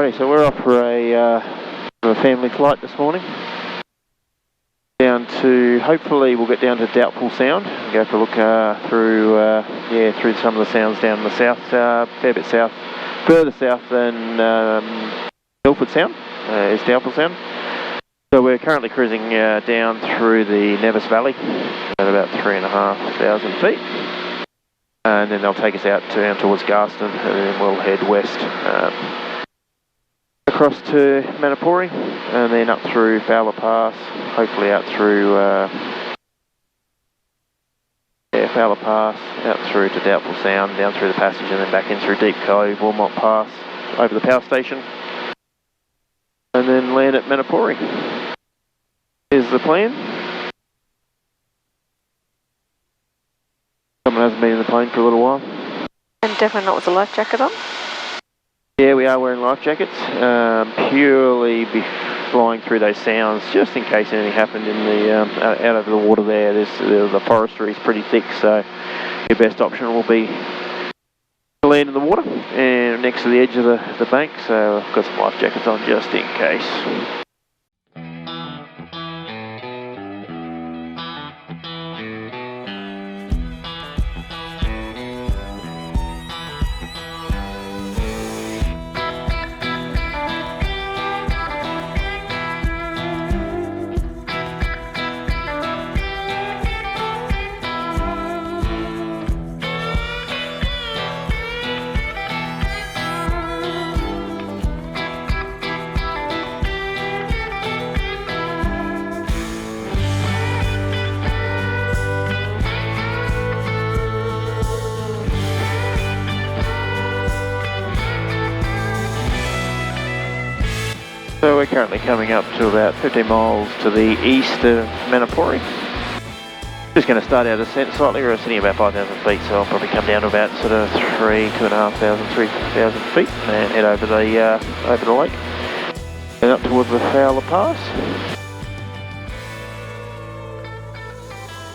Alrighty, so we're off for a family flight this morning. Down to, hopefully we'll get down to Doubtful Sound and go for a look through some of the sounds down in the south, fair bit south, further south than Doubtful Sound, is Doubtful Sound. So we're currently cruising down through the Nevis Valley at about 3,500 feet. And then they'll take us out down towards Garston, and then we'll head west across to Manapouri, and then up through Fowler Pass, hopefully out through Fowler Pass, out through to Doubtful Sound, down through the passage, and then back in through Deep Cove, Wilmot Pass, over the power station, and then land at Manapouri. Here's the plan. Someone hasn't been in the plane for a little while. And definitely not with a life jacket on? Yeah, we are wearing life jackets, purely flying through those sounds, just in case anything happened in the out over the water there. The forestry is pretty thick, so your best option will be to land in the water and next to the edge of the bank, so I've got some life jackets on just in case. So we're currently coming up to about 15 miles to the east of Manapouri. Just going to start our descent slightly. We're sitting about 5,000 feet, so I'll probably come down to about sort of 2,500, 3,000 feet and head over the lake and up towards the Fowler Pass.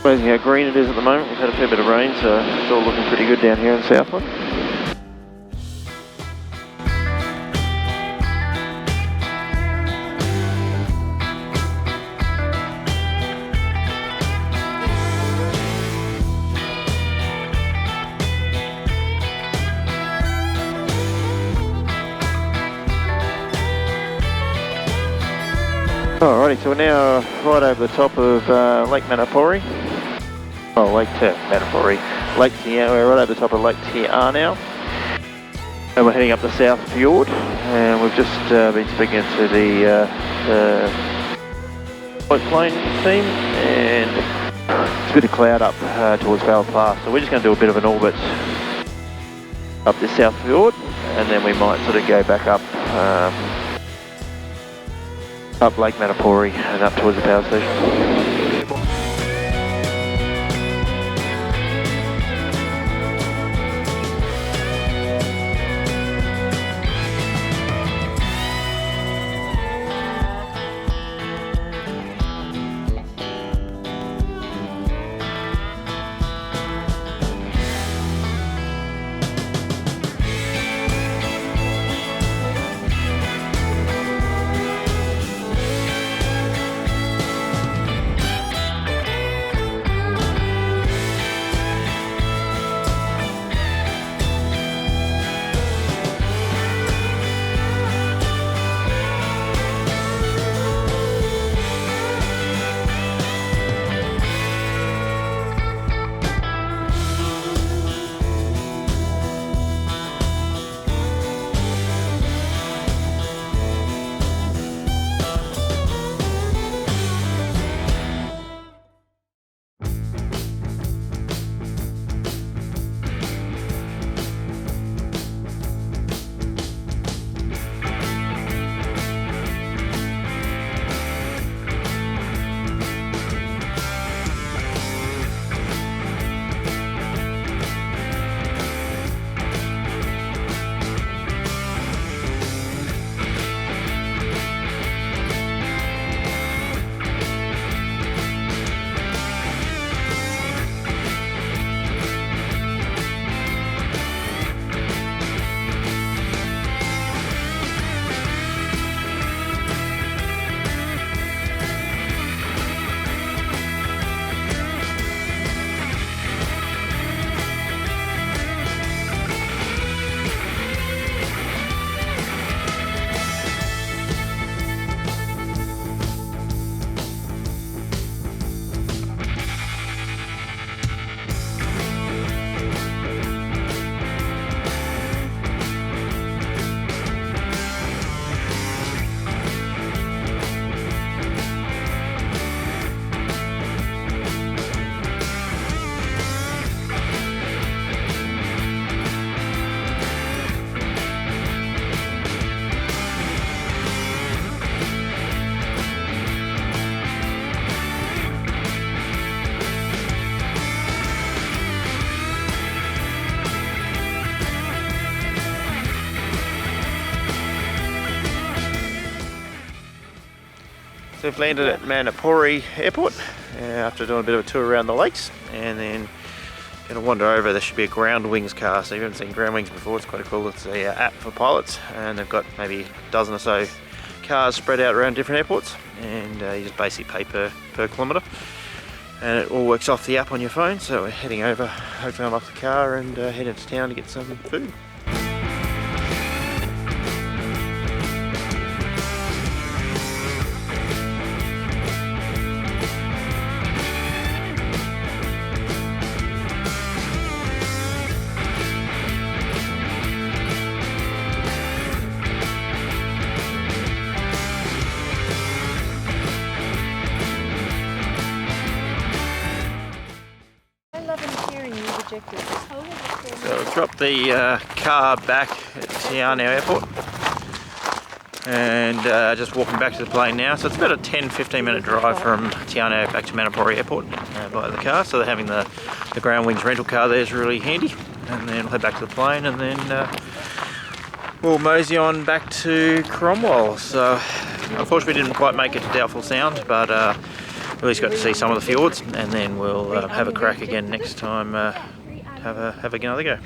Amazing how green it is at the moment. We've had a fair bit of rain, so it's all looking pretty good down here in Southland. Alrighty, so we're now right over the top of Lake Manapouri. Oh, Lake Manapouri. Lake Te Aanu. We're right over the top of Lake Te Aanu. And we're heading up the South Fiord. And we've just been speaking to the flight plane team. And it's a bit of cloud up towards Fowler Pass. So we're just going to do a bit of an orbit up this South Fiord. And then we might sort of go back up Lake Manapouri and up towards the power station. So we've landed at Manapouri Airport after doing a bit of a tour around the lakes, and then going to wander over. There should be a Groundwings car, so if you haven't seen Groundwings before, it's quite cool. It's a app for pilots, and they've got maybe a dozen or so cars spread out around different airports, and you just basically pay per kilometre, and it all works off the app on your phone. So we're heading over, hopefully unlock the car and head into town to get some food. So we've dropped the car back at Te Aanu Airport, and just walking back to the plane now. So it's about a 10-15 minute drive from Te Aanu back to Manapouri Airport by the car. So they're having the Groundwings rental car there is really handy, and then we'll head back to the plane, and then we'll mosey on back to Cromwell. So unfortunately we didn't quite make it to Doubtful Sound, but at least got to see some of the fjords, and then we'll have a crack again next time. Have another go.